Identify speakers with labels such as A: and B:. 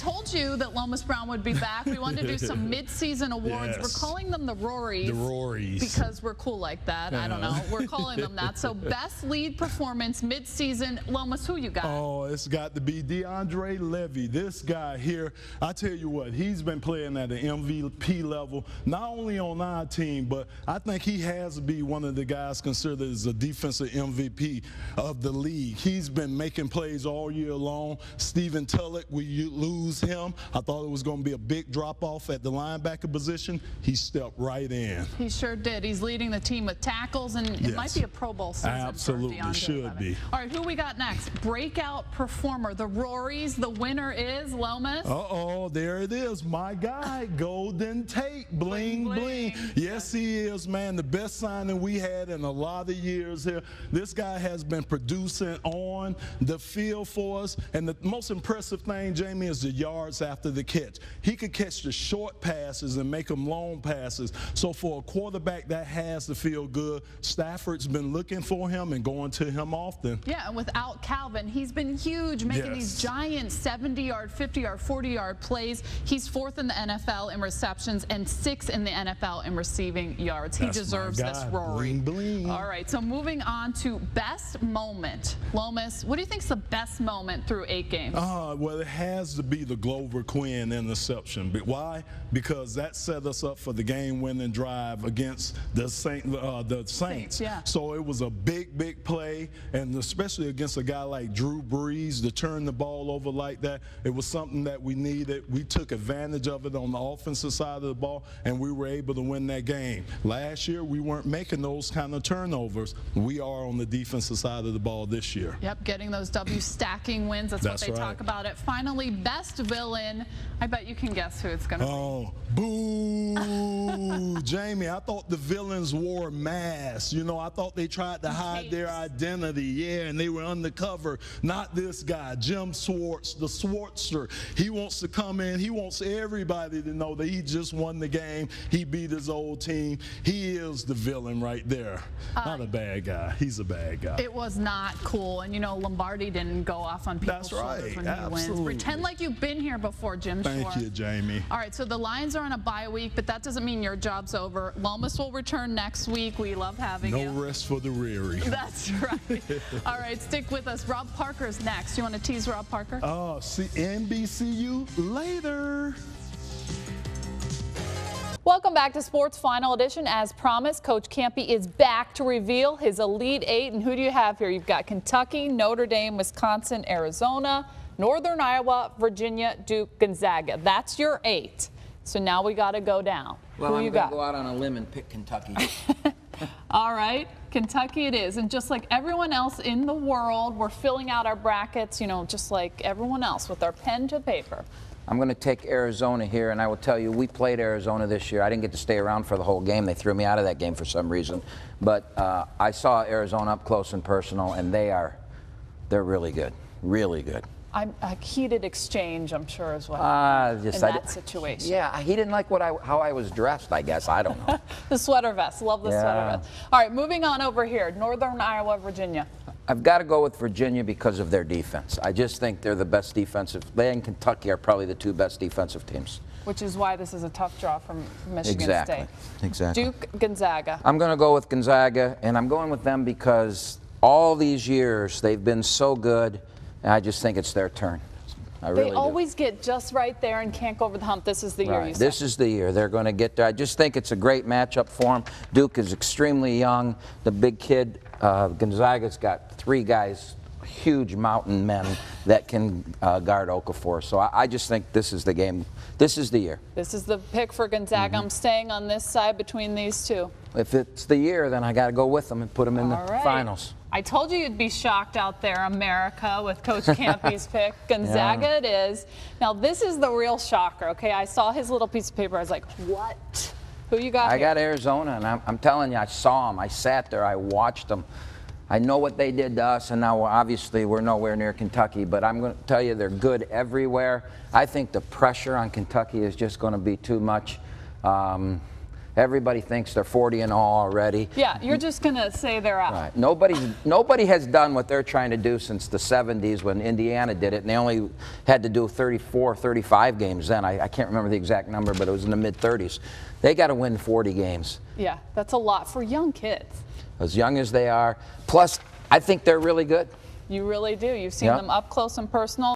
A: told you that Lomas Brown would be back. We wanted to do some mid-season awards.
B: Yes.
A: We're calling them the Rorys.
B: The Rorys.
A: Because we're cool like that. I don't know. We're calling them that. So best lead performance mid-season. Lomas, who you got?
B: Oh, it's got to be DeAndre Levy. This guy here, I tell you what, he's been playing at the MVP level, not only on our team, but I think he has to be one of the guys considered as a defensive MVP of the league. He's been making plays all year long. Stephen Tulloch, we lose him. I thought it was going to be a big drop-off at the linebacker position. He stepped right in.
A: He sure did. He's leading the team with tackles, and it might be a Pro Bowl season.
B: Absolutely,
A: for DeAndre
B: should
A: Levy.
B: be.
A: All right, who we got next? Breakout performer, the Rorys. The winner is Lomas.
B: Uh-oh, there it is. My guy, Golden Tate. Bling, bling. Yes, he is, man. The best signing we had in a lot of years here. This guy has been producing on the field for us. And the most impressive thing, Jamie, is the yards after the catch. He could catch the short passes and make them long passes. So for a quarterback, that has to feel good. Stafford's been looking for him and going to him often.
A: Yeah, and without Calvin, he's been huge, making these giant 70-yard, 50-yard, 40-yard plays. He's 4th in the NFL in receptions and 6th in the NFL in receiving yards. He deserves this, Rory.
B: Bling, bling.
A: All right, so moving on to best moment. Lomas, what do you think is the best moment through 8 games?
B: Well, it has to be the Glover Quinn interception. But why? Because that set us up for the game-winning drive against the Saints.
A: Yeah.
B: So it was a big, big play, and especially against a guy like Drew Brees to turn the ball over like that. It was something that we needed. We took advantage of it on the offensive side of the ball, and we were able to win that game. Last year, we weren't making those kind of turnovers. We are on the defensive side of the ball this year.
A: Yep, getting those stacking wins. That's what they talk about it. Finally, best villain. I bet you can guess who it's going to be.
B: Oh, boo. Jamie, I thought the villains wore masks. You know, I thought they tried to hide their identity. Yeah, and they were undercover. Not this guy, Jim Swartz, the Swartzer. He wants to come in. He wants everybody to know that he just won the game. He beat his old team. He is the villain right there. Not a bad guy. He's a bad guy.
A: It was not cool. And, you know, Lombardi didn't go off on people's shoulders when he wins. Pretend like you've been here before, Jim Schwartz.
B: Thank you, Jamie.
A: All right, so the Lions are on a bye week, but that doesn't mean your job's over. Lomas will return next week. We love having you.
B: No rest for the weary.
A: That's right. All right, stick with us. Rob Parker's next. You want to tease Rob Parker?
B: Oh, NBCU later.
A: Welcome back to Sports Final Edition. As promised, Coach Kampe is back to reveal his Elite Eight. And who do you have here? You've got Kentucky, Notre Dame, Wisconsin, Arizona, Northern Iowa, Virginia, Duke, Gonzaga. That's your 8. So now we got to go down.
C: Well,
A: who
C: I'm
A: you
C: going
A: got?
C: to go out on a limb and pick Kentucky.
A: All right, Kentucky it is. And just like everyone else in the world, we're filling out our brackets, you know, just like everyone else with our pen to paper.
C: I'm going to take Arizona here, and I will tell you, we played Arizona this year. I didn't get to stay around for the whole game. They threw me out of that game for some reason. But I saw Arizona up close and personal, and they're really good, really good.
A: A heated exchange, I'm sure, as well, in that situation.
C: Yeah, he didn't like how I was dressed, I guess. I don't know.
A: The sweater vest. Love the sweater vest. All right, moving on over here. Northern Iowa, Virginia.
C: I've got to go with Virginia because of their defense. I just think they're the best defensive. They and Kentucky are probably the 2 best defensive teams.
A: Which is why this is a tough draw from Michigan State.
C: Exactly.
A: Duke, Gonzaga.
C: I'm going to go with Gonzaga, and I'm going with them because all these years they've been so good, and I just think it's their turn.
A: They always get just right there and can't go over the hump. This is the year, you said.
C: This is the year they're going to get there. I just think it's a great matchup for them. Duke is extremely young. The big kid, Gonzaga's got 3 guys, huge mountain men that can guard Okafor. So I just think this is the game. This is the year. This is the pick for Gonzaga. I'm staying on this side between these two. If it's the year, then I got to go with them and put them in the finals.
A: I told you you'd be shocked out there, America, with Coach Kampe's pick. Gonzaga it is. Now, this is the real shocker, okay? I saw his little piece of paper. I was like, what? Who you got
C: I
A: here?
C: got Arizona, and I'm telling you, I saw them. I sat there. I watched them. I know what they did to us, and now obviously we're nowhere near Kentucky, but I'm going to tell you they're good everywhere. I think the pressure on Kentucky is just going to be too much. Everybody thinks they're 40-0 already.
A: Yeah, you're just going to say they're out.
C: Right. Nobody has done what they're trying to do since the 70s when Indiana did it, and they only had to do 34, 35 games then. I can't remember the exact number, but it was in the mid-30s. They got to win 40 games.
A: Yeah, that's a lot for young kids.
C: As young as they are. Plus, I think they're really good.
A: You really do. You've seen them up close and personal.